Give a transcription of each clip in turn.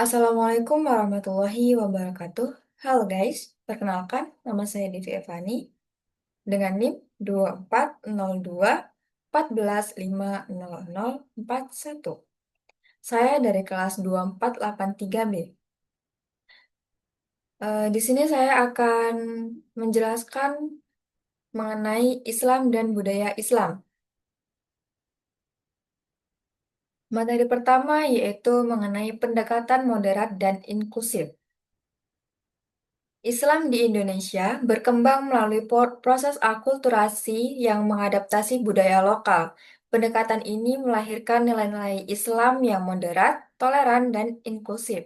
Assalamualaikum warahmatullahi wabarakatuh. Halo guys, perkenalkan nama saya Devi Evani dengan NIM 2402 14 50041. Saya dari kelas 2483B. Di sini saya akan menjelaskan mengenai Islam dan budaya Islam. Materi pertama yaitu mengenai pendekatan moderat dan inklusif. Islam di Indonesia berkembang melalui proses akulturasi yang mengadaptasi budaya lokal. Pendekatan ini melahirkan nilai-nilai Islam yang moderat, toleran, dan inklusif.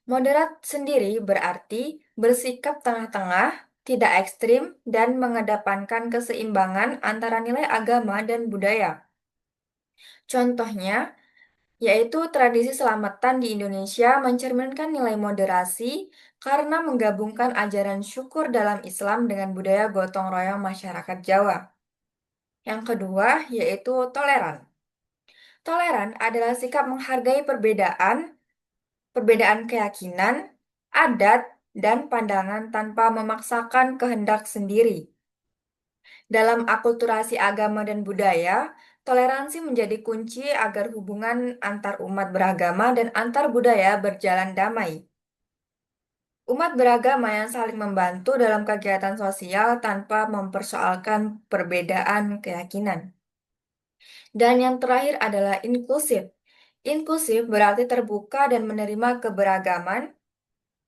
Moderat sendiri berarti bersikap tengah-tengah, tidak ekstrim, dan mengedepankan keseimbangan antara nilai agama dan budaya. Contohnya, yaitu tradisi selamatan di Indonesia mencerminkan nilai moderasi karena menggabungkan ajaran syukur dalam Islam dengan budaya gotong royong masyarakat Jawa. Yang kedua, yaitu toleran. Toleran adalah sikap menghargai perbedaan keyakinan, adat, dan pandangan tanpa memaksakan kehendak sendiri. Dalam akulturasi agama dan budaya, toleransi menjadi kunci agar hubungan antar umat beragama dan antar budaya berjalan damai. Umat beragama yang saling membantu dalam kegiatan sosial tanpa mempersoalkan perbedaan keyakinan. Dan yang terakhir adalah inklusif. Inklusif berarti terbuka dan menerima keberagaman.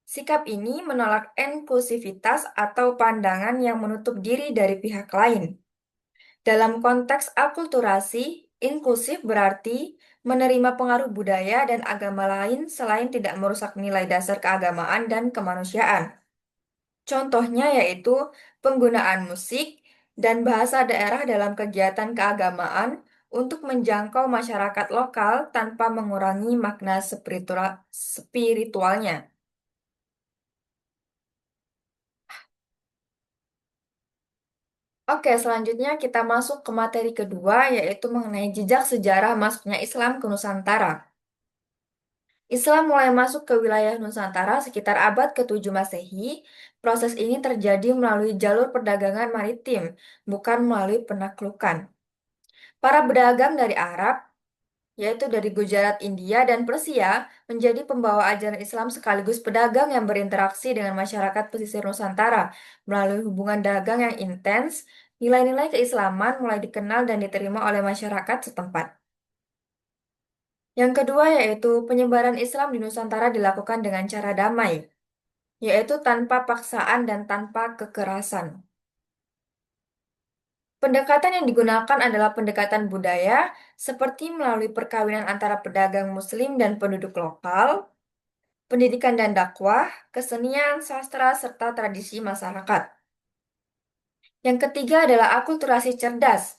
Sikap ini menolak inklusivitas atau pandangan yang menutup diri dari pihak lain. Dalam konteks akulturasi, inklusif berarti menerima pengaruh budaya dan agama lain selain tidak merusak nilai dasar keagamaan dan kemanusiaan. Contohnya yaitu penggunaan musik dan bahasa daerah dalam kegiatan keagamaan untuk menjangkau masyarakat lokal tanpa mengurangi makna spiritualnya. Oke, selanjutnya kita masuk ke materi kedua, yaitu mengenai jejak sejarah masuknya Islam ke Nusantara. Islam mulai masuk ke wilayah Nusantara sekitar abad ke-7 Masehi. Proses ini terjadi melalui jalur perdagangan maritim, bukan melalui penaklukan. Para pedagang dari Arab, yaitu dari Gujarat, India, dan Persia, menjadi pembawa ajaran Islam sekaligus pedagang yang berinteraksi dengan masyarakat pesisir Nusantara. Melalui hubungan dagang yang intens, nilai-nilai keislaman mulai dikenal dan diterima oleh masyarakat setempat. Yang kedua yaitu penyebaran Islam di Nusantara dilakukan dengan cara damai, yaitu tanpa paksaan dan tanpa kekerasan. Pendekatan yang digunakan adalah pendekatan budaya, seperti melalui perkawinan antara pedagang Muslim dan penduduk lokal, pendidikan dan dakwah, kesenian, sastra, serta tradisi masyarakat. Yang ketiga adalah akulturasi cerdas.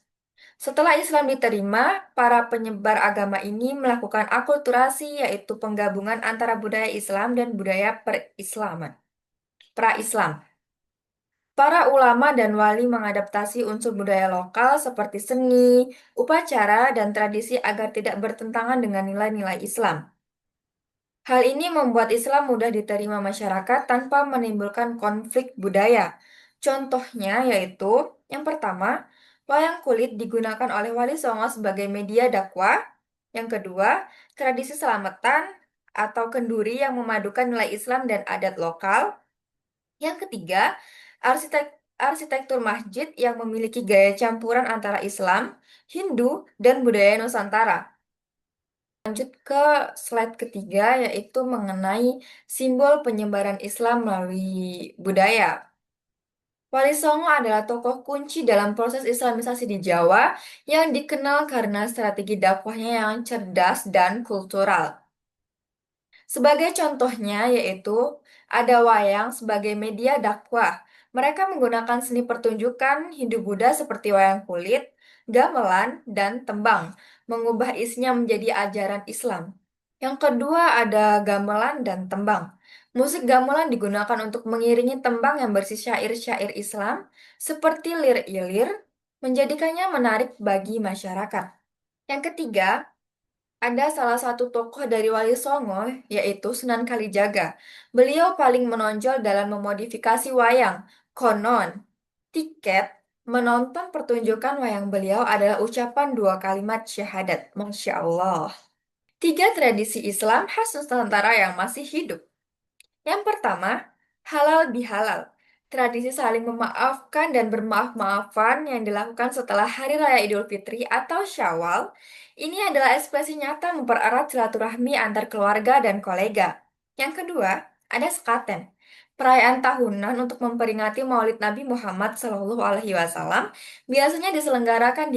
Setelah Islam diterima, para penyebar agama ini melakukan akulturasi, yaitu penggabungan antara budaya Islam dan budaya pra-Islam. Para ulama dan wali mengadaptasi unsur budaya lokal seperti seni, upacara, dan tradisi agar tidak bertentangan dengan nilai-nilai Islam. Hal ini membuat Islam mudah diterima masyarakat tanpa menimbulkan konflik budaya. Contohnya yaitu, yang pertama, wayang kulit digunakan oleh Wali Songo sebagai media dakwah. Yang kedua, tradisi selamatan atau kenduri yang memadukan nilai Islam dan adat lokal. Yang ketiga, arsitektur masjid yang memiliki gaya campuran antara Islam, Hindu, dan budaya Nusantara. Lanjut ke slide ketiga, yaitu mengenai simbol penyebaran Islam melalui budaya. Wali Songo adalah tokoh kunci dalam proses Islamisasi di Jawa yang dikenal karena strategi dakwahnya yang cerdas dan kultural. Sebagai contohnya yaitu ada wayang sebagai media dakwah. Mereka menggunakan seni pertunjukan Hindu-Buddha seperti wayang kulit, gamelan, dan tembang, mengubah isinya menjadi ajaran Islam. Yang kedua ada gamelan dan tembang. Musik gamelan digunakan untuk mengiringi tembang yang berisi syair-syair Islam seperti lir-ilir, menjadikannya menarik bagi masyarakat. Yang ketiga, Ada salah satu tokoh dari Wali Songo, yaitu Sunan Kalijaga. Beliau paling menonjol dalam memodifikasi wayang. Konon, tiket menonton pertunjukan wayang beliau adalah ucapan dua kalimat syahadat. Masya Allah. Tiga tradisi Islam khas Nusantara yang masih hidup. Yang pertama, halal bihalal. Tradisi saling memaafkan dan bermaaf-maafan yang dilakukan setelah Hari Raya Idul Fitri atau Syawal. Ini adalah ekspresi nyata mempererat silaturahmi antar keluarga dan kolega. Yang kedua, ada sekaten. Perayaan tahunan untuk memperingati Maulid Nabi Muhammad SAW biasanya diselenggarakan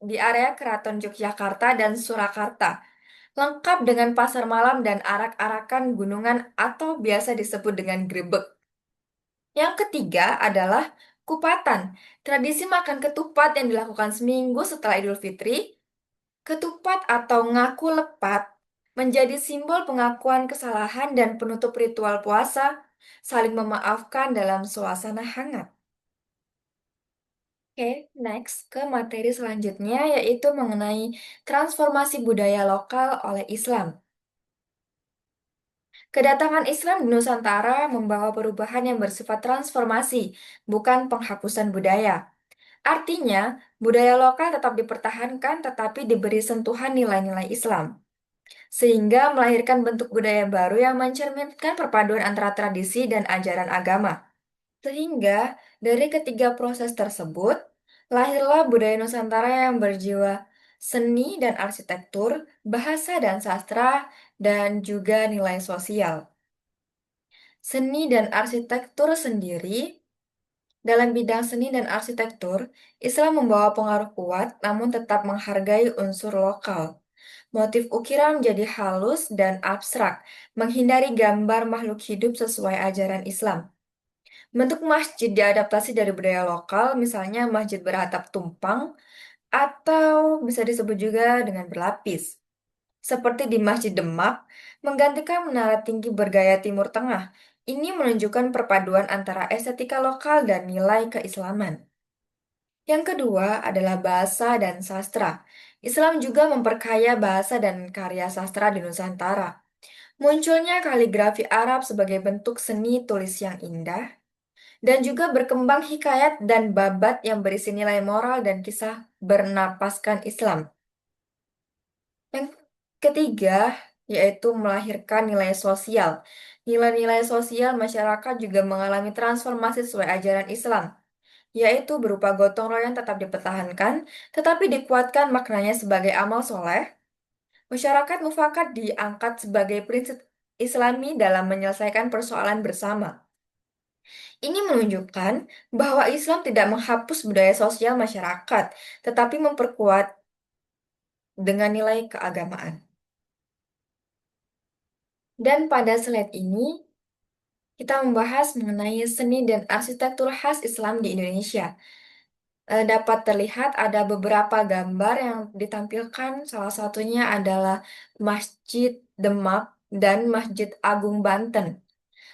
di area Keraton Yogyakarta dan Surakarta, lengkap dengan pasar malam dan arak-arakan gunungan atau biasa disebut dengan grebek. Yang ketiga adalah kupatan. Tradisi makan ketupat yang dilakukan seminggu setelah Idul Fitri. Ketupat atau ngaku lepat menjadi simbol pengakuan kesalahan dan penutup ritual puasa, saling memaafkan dalam suasana hangat. Oke, next ke materi selanjutnya yaitu mengenai transformasi budaya lokal oleh Islam. Kedatangan Islam di Nusantara membawa perubahan yang bersifat transformasi, bukan penghapusan budaya. Artinya, budaya lokal tetap dipertahankan tetapi diberi sentuhan nilai-nilai Islam, sehingga melahirkan bentuk budaya baru yang mencerminkan perpaduan antara tradisi dan ajaran agama. Sehingga, dari ketiga proses tersebut, lahirlah budaya Nusantara yang berjiwa seni dan arsitektur, bahasa dan sastra, dan juga nilai sosial. Seni dan arsitektur sendiri, dalam bidang seni dan arsitektur, Islam membawa pengaruh kuat namun tetap menghargai unsur lokal. Motif ukiran menjadi halus dan abstrak, menghindari gambar makhluk hidup sesuai ajaran Islam. Bentuk masjid diadaptasi dari budaya lokal, misalnya masjid beratap tumpang, atau bisa disebut juga dengan berlapis. Seperti di Masjid Demak, menggantikan menara tinggi bergaya Timur Tengah. Ini menunjukkan perpaduan antara estetika lokal dan nilai keislaman. Yang kedua adalah bahasa dan sastra. Islam juga memperkaya bahasa dan karya sastra di Nusantara. Munculnya kaligrafi Arab sebagai bentuk seni tulis yang indah, dan juga berkembang hikayat dan babat yang berisi nilai moral dan kisah bernapaskan Islam. Yang ketiga, yaitu melahirkan nilai sosial. Nilai-nilai sosial masyarakat juga mengalami transformasi sesuai ajaran Islam, yaitu berupa gotong royong tetap dipertahankan, tetapi dikuatkan maknanya sebagai amal soleh. Masyarakat mufakat diangkat sebagai prinsip Islami dalam menyelesaikan persoalan bersama. Ini menunjukkan bahwa Islam tidak menghapus budaya sosial masyarakat, tetapi memperkuat dengan nilai keagamaan. Dan pada slide ini, kita membahas mengenai seni dan arsitektur khas Islam di Indonesia. Dapat terlihat ada beberapa gambar yang ditampilkan, salah satunya adalah Masjid Demak dan Masjid Agung Banten.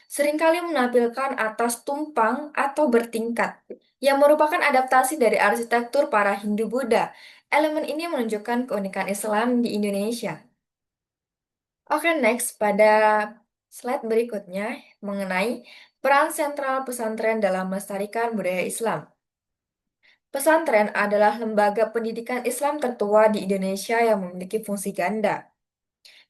Seringkali menampilkan atas tumpang atau bertingkat, yang merupakan adaptasi dari arsitektur para Hindu-Buddha. Elemen ini menunjukkan keunikan Islam di Indonesia. Oke, next pada slide berikutnya mengenai peran sentral pesantren dalam melestarikan budaya Islam. Pesantren adalah lembaga pendidikan Islam tertua di Indonesia yang memiliki fungsi ganda.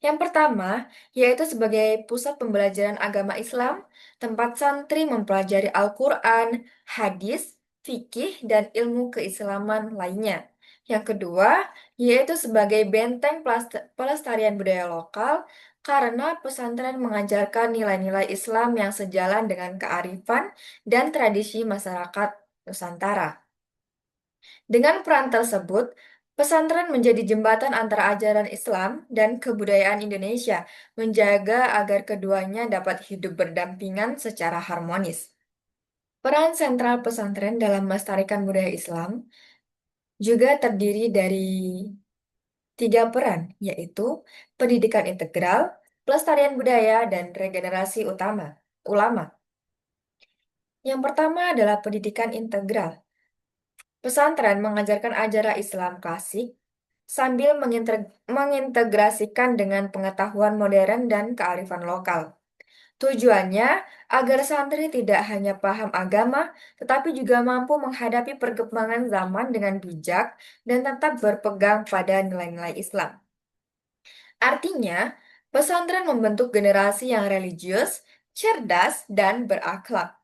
Yang pertama, yaitu sebagai pusat pembelajaran agama Islam, tempat santri mempelajari Al-Quran, hadis, fikih, dan ilmu keislaman lainnya. Yang kedua, yaitu sebagai benteng pelestarian budaya lokal, karena pesantren mengajarkan nilai-nilai Islam yang sejalan dengan kearifan dan tradisi masyarakat Nusantara. Dengan peran tersebut, pesantren menjadi jembatan antara ajaran Islam dan kebudayaan Indonesia, menjaga agar keduanya dapat hidup berdampingan secara harmonis. Peran sentral pesantren dalam melestarikan budaya Islam juga terdiri dari tiga peran, yaitu pendidikan integral, pelestarian budaya, dan regenerasi ulama. Yang pertama adalah pendidikan integral. Pesantren mengajarkan ajaran Islam klasik sambil mengintegrasikan dengan pengetahuan modern dan kearifan lokal. Tujuannya agar santri tidak hanya paham agama, tetapi juga mampu menghadapi perkembangan zaman dengan bijak dan tetap berpegang pada nilai-nilai Islam. Artinya, pesantren membentuk generasi yang religius, cerdas, dan berakhlak.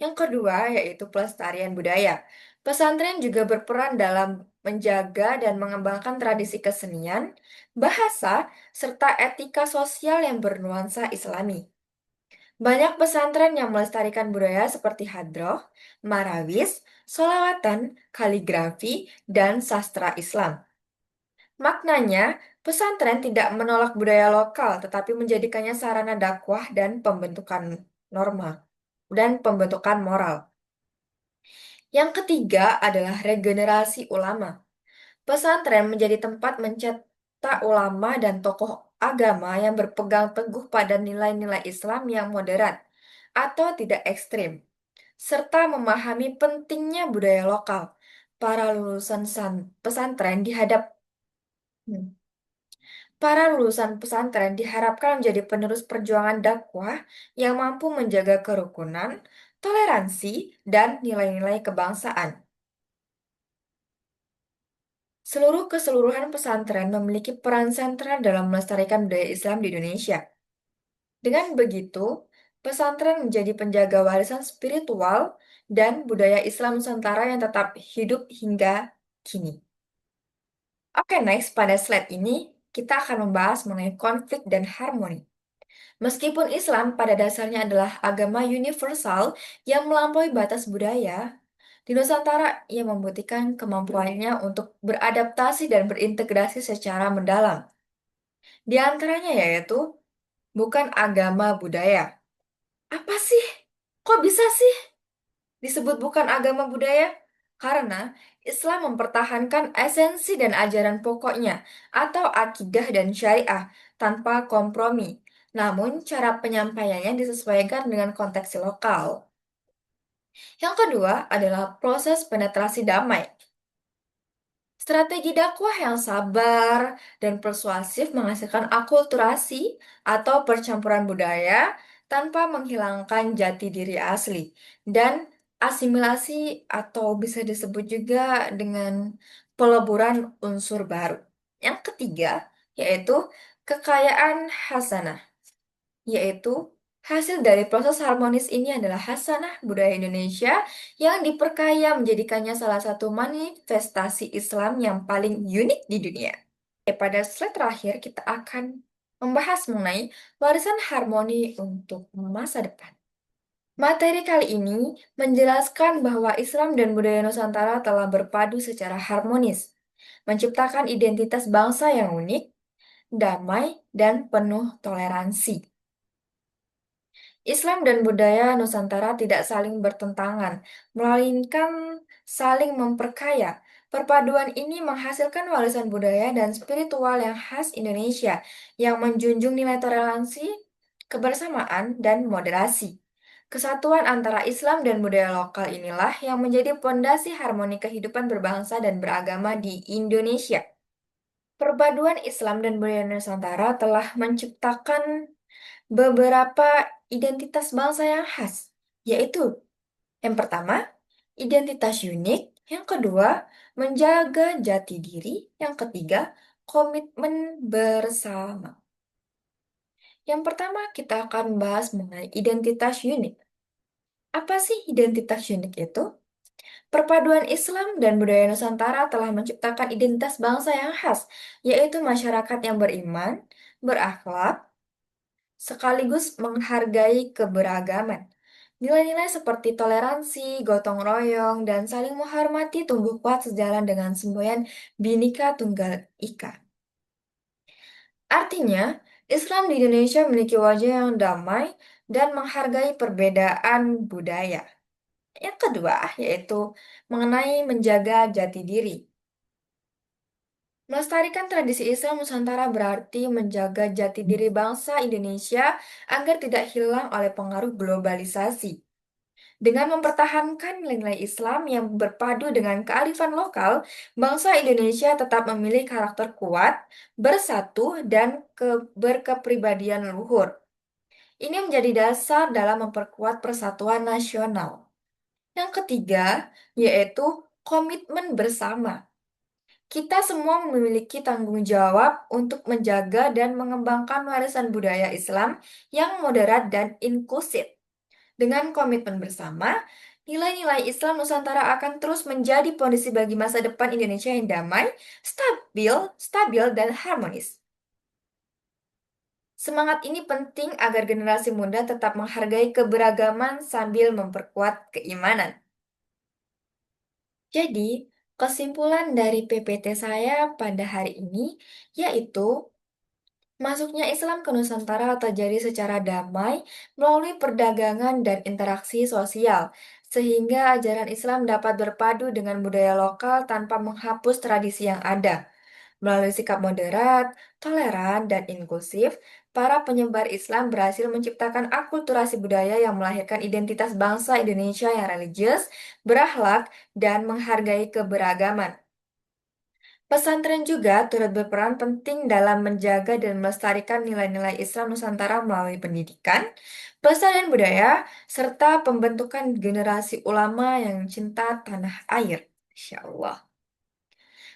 Yang kedua yaitu pelestarian budaya. Pesantren juga berperan dalam menjaga dan mengembangkan tradisi kesenian, bahasa, serta etika sosial yang bernuansa Islami. Banyak pesantren yang melestarikan budaya seperti hadroh, marawis, solawatan, kaligrafi, dan sastra Islam. Maknanya, pesantren tidak menolak budaya lokal, tetapi menjadikannya sarana dakwah dan pembentukan norma dan pembentukan moral. Yang ketiga adalah regenerasi ulama. Pesantren menjadi tempat mencetak ulama dan tokoh agama yang berpegang teguh pada nilai-nilai Islam yang moderat atau tidak ekstrim, serta memahami pentingnya budaya lokal. Para lulusan pesantren hmm, para lulusan pesantren diharapkan menjadi penerus perjuangan dakwah yang mampu menjaga kerukunan, toleransi, dan nilai-nilai kebangsaan. Seluruh keseluruhan pesantren memiliki peran sentral dalam melestarikan budaya Islam di Indonesia. Dengan begitu, pesantren menjadi penjaga warisan spiritual dan budaya Islam Nusantara yang tetap hidup hingga kini. Oke, next pada slide ini kita akan membahas mengenai konflik dan harmoni. Meskipun Islam pada dasarnya adalah agama universal yang melampaui batas budaya, di Nusantara ia membuktikan kemampuannya untuk beradaptasi dan berintegrasi secara mendalam. Di antaranya yaitu bukan agama budaya. Apa sih? Kok bisa sih disebut bukan agama budaya? Karena Islam mempertahankan esensi dan ajaran pokoknya atau akidah dan syariah tanpa kompromi. Namun cara penyampaiannya disesuaikan dengan konteks lokal. Yang kedua adalah proses penetrasi damai. Strategi dakwah yang sabar dan persuasif menghasilkan akulturasi atau percampuran budaya tanpa menghilangkan jati diri asli dan asimilasi atau bisa disebut juga dengan peleburan unsur baru. Yang ketiga yaitu kekayaan hasanah, yaitu hasil dari proses harmonis ini adalah hasanah budaya Indonesia yang diperkaya menjadikannya salah satu manifestasi Islam yang paling unik di dunia. Pada slide terakhir, kita akan membahas mengenai warisan harmoni untuk masa depan. Materi kali ini menjelaskan bahwa Islam dan budaya Nusantara telah berpadu secara harmonis, menciptakan identitas bangsa yang unik, damai, dan penuh toleransi. Islam dan budaya Nusantara tidak saling bertentangan, melainkan saling memperkaya. Perpaduan ini menghasilkan warisan budaya dan spiritual yang khas Indonesia, yang menjunjung nilai toleransi, kebersamaan, dan moderasi. Kesatuan antara Islam dan budaya lokal inilah yang menjadi pondasi harmoni kehidupan berbangsa dan beragama di Indonesia. Perpaduan Islam dan budaya Nusantara telah menciptakan beberapa identitas bangsa yang khas, yaitu yang pertama, identitas unik, yang kedua, menjaga jati diri, yang ketiga, komitmen bersama. Yang pertama, kita akan membahas mengenai identitas unik. Apa sih identitas unik itu? Perpaduan Islam dan budaya Nusantara telah menciptakan identitas bangsa yang khas, yaitu masyarakat yang beriman, berakhlak, sekaligus menghargai keberagaman. Nilai-nilai seperti toleransi, gotong royong, dan saling menghormati tumbuh kuat sejalan dengan semboyan Bhinneka Tunggal Ika. Artinya, Islam di Indonesia memiliki wajah yang damai dan menghargai perbedaan budaya. Yang kedua, yaitu mengenai menjaga jati diri. Melestarikan tradisi Islam Nusantara berarti menjaga jati diri bangsa Indonesia agar tidak hilang oleh pengaruh globalisasi. Dengan mempertahankan nilai-nilai Islam yang berpadu dengan kearifan lokal, bangsa Indonesia tetap memiliki karakter kuat, bersatu, dan berkepribadian luhur. Ini menjadi dasar dalam memperkuat persatuan nasional. Yang ketiga, yaitu komitmen bersama. Kita semua memiliki tanggung jawab untuk menjaga dan mengembangkan warisan budaya Islam yang moderat dan inklusif. Dengan komitmen bersama, nilai-nilai Islam Nusantara akan terus menjadi pondasi bagi masa depan Indonesia yang damai, stabil, dan harmonis. Semangat ini penting agar generasi muda tetap menghargai keberagaman sambil memperkuat keimanan. Jadi, kesimpulan dari PPT saya pada hari ini yaitu masuknya Islam ke Nusantara terjadi secara damai melalui perdagangan dan interaksi sosial, sehingga ajaran Islam dapat berpadu dengan budaya lokal tanpa menghapus tradisi yang ada. Melalui sikap moderat, toleran, dan inklusif, para penyebar Islam berhasil menciptakan akulturasi budaya yang melahirkan identitas bangsa Indonesia yang religius, berakhlak, dan menghargai keberagaman. Pesantren juga turut berperan penting dalam menjaga dan melestarikan nilai-nilai Islam Nusantara melalui pendidikan, pelestarian budaya, serta pembentukan generasi ulama yang cinta tanah air. Insya Allah.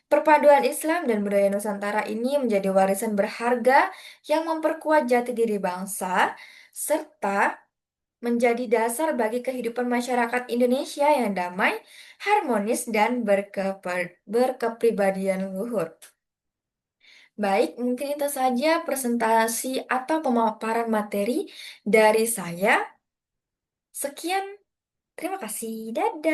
Perpaduan Islam dan budaya Nusantara ini menjadi warisan berharga yang memperkuat jati diri bangsa, serta menjadi dasar bagi kehidupan masyarakat Indonesia yang damai, harmonis, dan berkepribadian luhur. Baik, mungkin itu saja presentasi atau pemaparan materi dari saya. Sekian, terima kasih. Dadah.